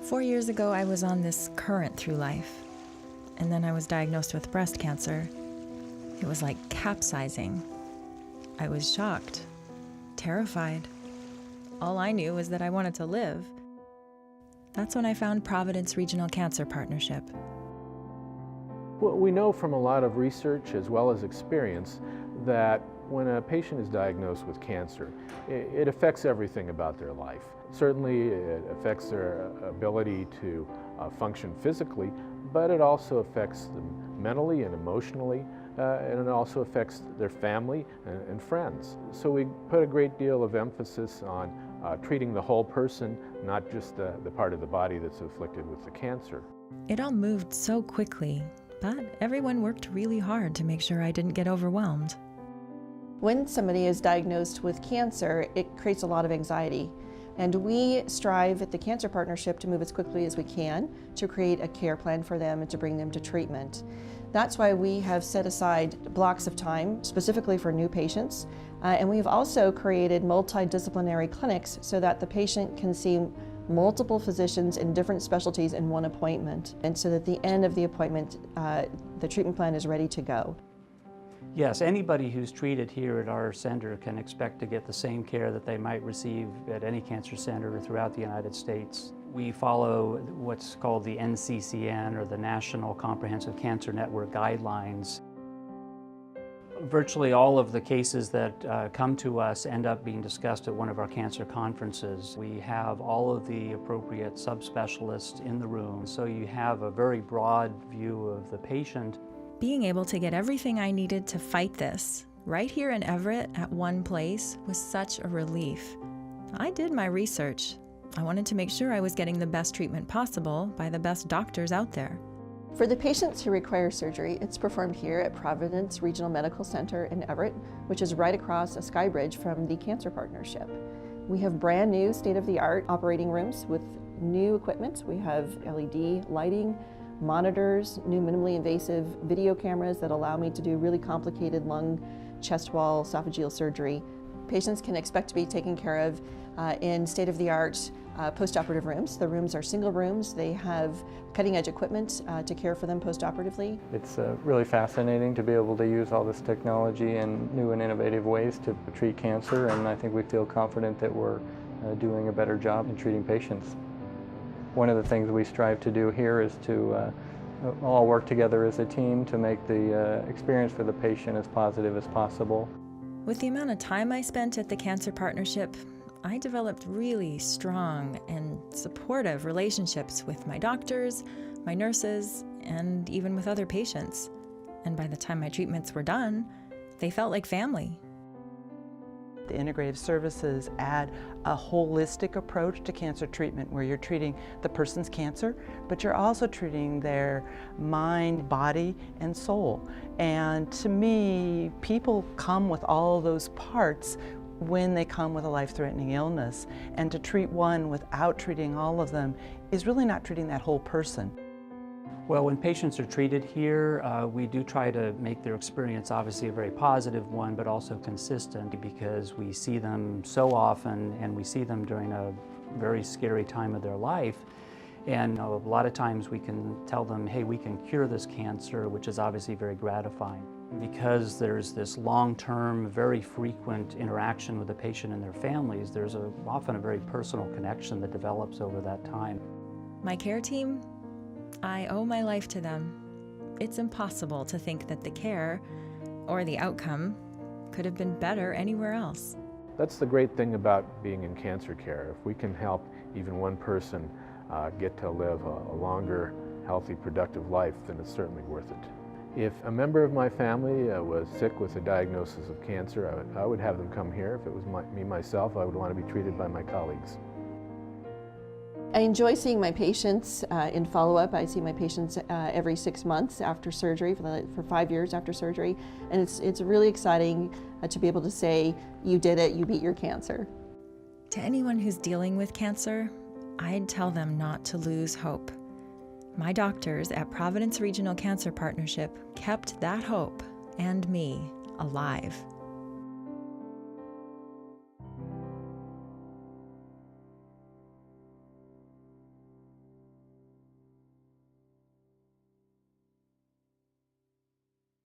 4 years ago, I was on this current through life, and then I was diagnosed with breast cancer. It was like capsizing. I was shocked, terrified. All I knew was that I wanted to live. That's when I found Providence Regional Cancer Partnership. Well, we know from a lot of research as well as experience that when a patient is diagnosed with cancer, it affects everything about their life. Certainly it affects their ability to function physically, but it also affects them mentally and emotionally, and it also affects their family and friends. So we put a great deal of emphasis on treating the whole person, not just the part of the body that's afflicted with the cancer. It all moved so quickly, but everyone worked really hard to make sure I didn't get overwhelmed. When somebody is diagnosed with cancer, it creates a lot of anxiety. And we strive at the Cancer Partnership to move as quickly as we can to create a care plan for them and to bring them to treatment. That's why we have set aside blocks of time specifically for new patients. And we've also created multidisciplinary clinics so that the patient can see multiple physicians in different specialties in one appointment. And so that at the end of the appointment, the treatment plan is ready to go. Yes, anybody who's treated here at our center can expect to get the same care that they might receive at any cancer center throughout the United States. We follow what's called the NCCN, or the National Comprehensive Cancer Network guidelines. Virtually all of the cases that come to us end up being discussed at one of our cancer conferences. We have all of the appropriate subspecialists in the room, so you have a very broad view of the patient. Being able to get everything I needed to fight this, right here in Everett at one place, was such a relief. I did my research. I wanted to make sure I was getting the best treatment possible by the best doctors out there. For the patients who require surgery, it's performed here at Providence Regional Medical Center in Everett, which is right across a sky bridge from the Cancer Partnership. We have brand new state-of-the-art operating rooms with new equipment. We have LED lighting, monitors, new minimally invasive video cameras that allow me to do really complicated lung, chest wall, esophageal surgery. Patients can expect to be taken care of in state-of-the-art post-operative rooms. The rooms are single rooms. They have cutting-edge equipment to care for them post-operatively. It's really fascinating to be able to use all this technology in new and innovative ways to treat cancer, and I think we feel confident that we're doing a better job in treating patients. One of the things we strive to do here is to all work together as a team to make the experience for the patient as positive as possible. With the amount of time I spent at the Cancer Partnership, I developed really strong and supportive relationships with my doctors, my nurses, and even with other patients. And by the time my treatments were done, they felt like family. The integrative services add a holistic approach to cancer treatment where you're treating the person's cancer, but you're also treating their mind, body, and soul. And to me, people come with all those parts when they come with a life-threatening illness. And to treat one without treating all of them is really not treating that whole person. Well, when patients are treated here, we do try to make their experience obviously a very positive one, but also consistent, because we see them so often and we see them during a very scary time of their life. And a lot of times we can tell them, hey, we can cure this cancer, which is obviously very gratifying. Because there's this long-term, very frequent interaction with the patient and their families, there's often a very personal connection that develops over that time. My care team, I owe my life to them. It's impossible to think that the care, or the outcome, could have been better anywhere else. That's the great thing about being in cancer care. If we can help even one person get to live a longer, healthy, productive life, then it's certainly worth it. If a member of my family was sick with a diagnosis of cancer, I would have them come here. If it was me myself, I would want to be treated by my colleagues. I enjoy seeing my patients in follow-up. I see my patients every 6 months after surgery, for 5 years after surgery, and it's really exciting to be able to say, you did it, you beat your cancer. To anyone who's dealing with cancer, I'd tell them not to lose hope. My doctors at Providence Regional Cancer Partnership kept that hope and me alive.